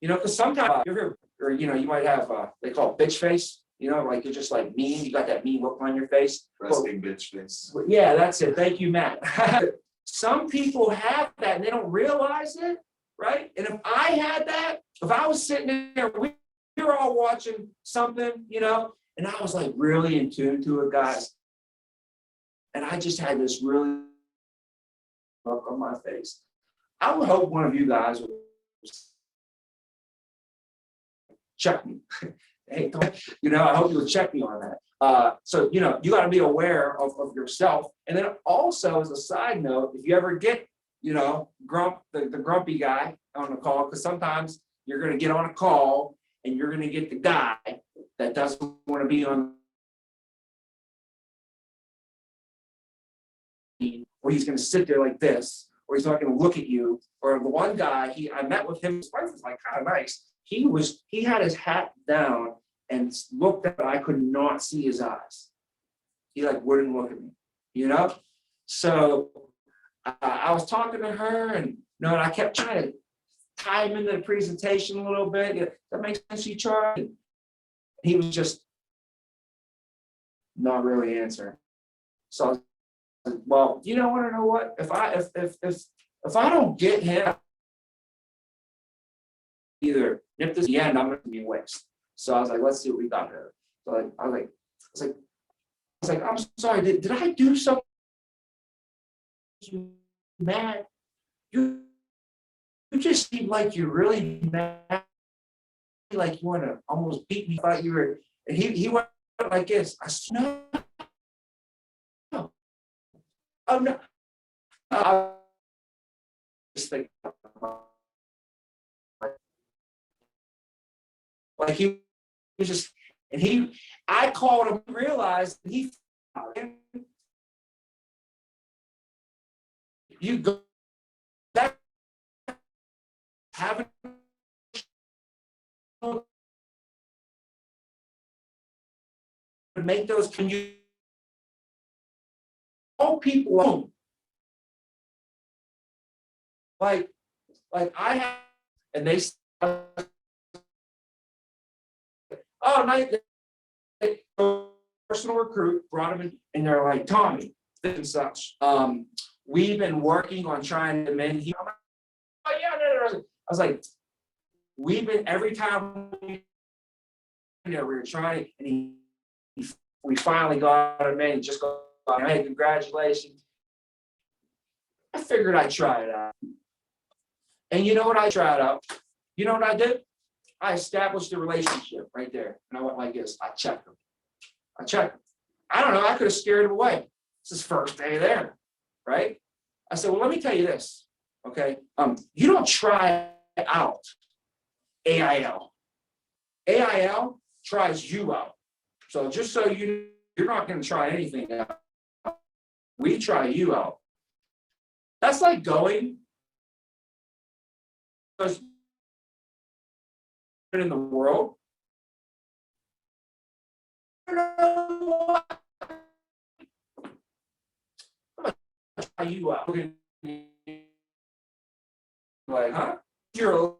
You know, because sometimes you're here, or you know, you might have they call it bitch face. You know, like you're just like mean. You got that mean look on your face. Resting bitch face. Yeah, that's it. Thank you, Matt. Some people have that and they don't realize it, right? And if I had that, if I was sitting there, we were all watching something, you know, and I was like really in tune to it, guys. And I just had this really look on my face. I would hope one of you guys would check me. Hey, you know, I hope you would check me on that. So, you know, you got to be aware of yourself. And then also, as a side note, if you ever get, you know, the grumpy guy on the call, because sometimes you're going to get on a call and you're going to get the guy that doesn't want to be on, or he's going to sit there like this, or he's not going to look at you. Or the one guy, I met with him, his wife was like kind of nice. He had his hat down and looked at, I could not see his eyes. He like wouldn't look at me, you know? So I was talking to her and, you know, and I kept trying to tie him into the presentation a little bit. Yeah, that makes sense, you tried? He was just not really answering. So I was like, well, you don't want to know what? If I don't get him, either nip this in the end, I'm going to be a waste. So I was like, let's see what we got here. So I was like, I'm sorry, did I do something mad? You just seem like you're really mad, like you want to almost beat me. Thought you were, and he went like this. I said, no. Oh no. I just think like he was just, and I called him, realized you go that having make those, can you all people home like I have, and they nice personal recruit brought him in, and they're like, Tommy, this and such. We've been working on trying to amend. I'm like, oh yeah, no. I was like, we've been every time we were trying, and we finally got him in. Just go, hey, congratulations. I figured I'd try it out. And you know what I tried out? You know what I did? I established a relationship right there. And I went like this. I checked him. I don't know. I could have scared him away. It's his first day there, right? I said, well, let me tell you this, okay? You don't try out AIL. AIL tries you out. So just so you're not going to try anything out. We try you out. That's like going in the world. I'm gonna try you out. Like, huh? You're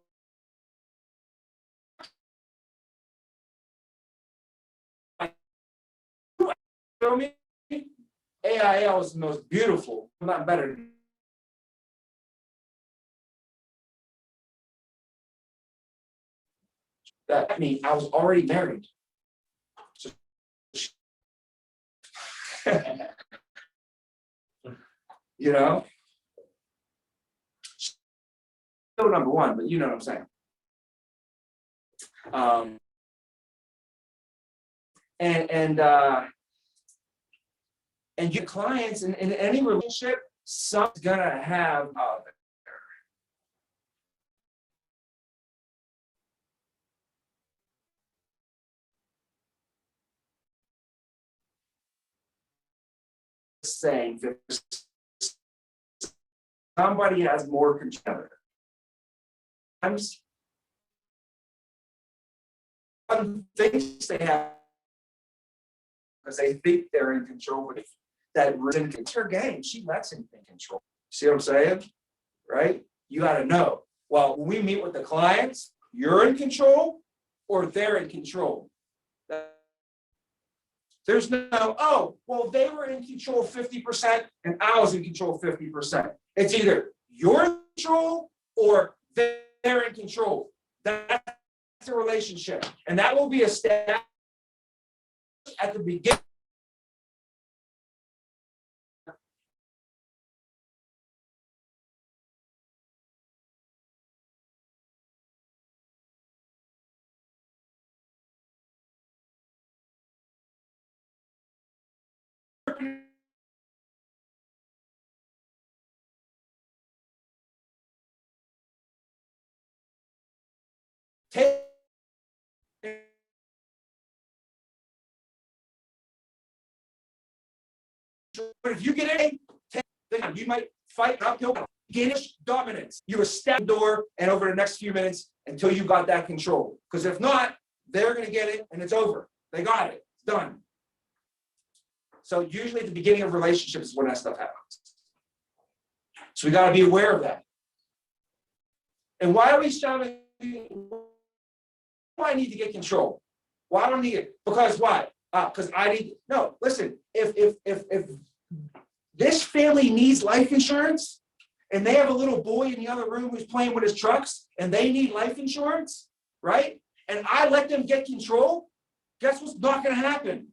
feel me? AIL is the most beautiful. I'm not better. That means I was already married. So, you know, still number one, but you know what I'm saying. And your clients in any relationship, something's gonna have saying that somebody has more control. Sometimes one thinks they have because they think they're in control, but that it's her game. She lets him in control. See what I'm saying? Right? You got to know. Well, when we meet with the clients, you're in control or they're in control. There's no, oh, well, they were in control 50% and I was in control 50%. It's either you're in control or they're in control. That's the relationship. And that will be established at the beginning. But if you get in, then you might fight an uphill battle. Gainish dominance. You step the door and over the next few minutes until you got that control. Because if not, they're going to get it and it's over. They got it. It's done. So usually at the beginning of relationships is when that stuff happens. So we got to be aware of that. And why are we shouting? Why I need to get control? Why I don't need it? Because why? Because I need. No, listen. If this family needs life insurance, and they have a little boy in the other room who's playing with his trucks, and they need life insurance, right? And I let them get control. Guess what's not going to happen?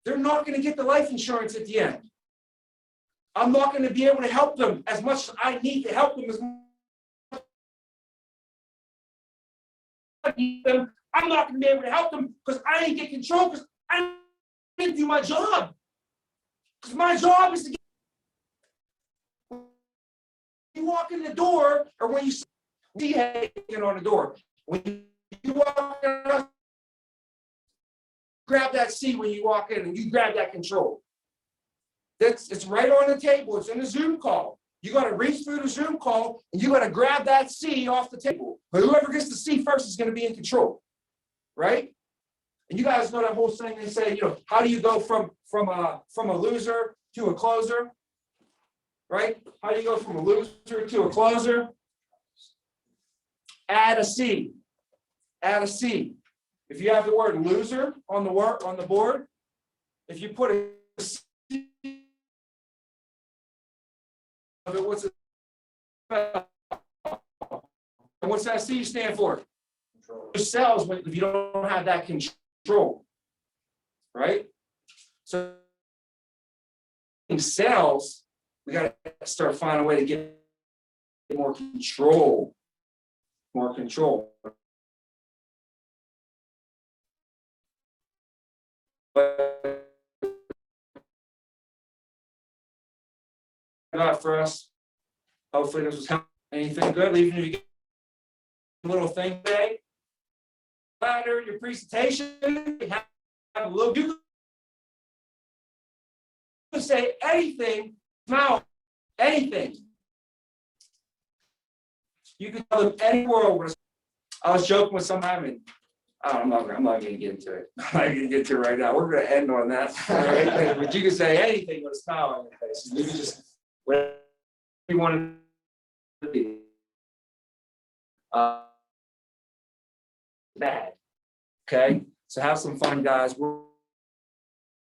They're not going to get the life insurance at the end. I'm not going to be able to help them as much as I need to help them as much. I'm not going to be able to help them because I didn't get control because I didn't do my job. Because my job is to get. When you walk in the door, or when you see hanging on the door, when you walk in, grab that C when you walk in, and you grab that control. It's right on the table. It's in the Zoom call. You got to reach through the Zoom call, and you got to grab that C off the table. But whoever gets the C first is going to be in control, right? And you guys know that whole thing. They say, how do you go from a loser to a closer, right? How do you go from a loser to a closer? Add a C. Add a C. If you have the word loser on the board, if you put a C, what's that C stand for? Control. Cells if you don't have that control, right? So in cells, we got to start finding a way to get more control. More control. But got for us. Hopefully this was helpful. Anything good? Even if you get a little thing today. Later, your presentation, you have a little. You can say anything. Now, anything. You can tell them any world. I was joking with someone, and I'm not going to get into it. I'm not going to get to it right now. We're going to end on that. Right? But you can say anything with a smile on your face. You can just whatever you want to be. Bad. Okay, so have some fun, guys.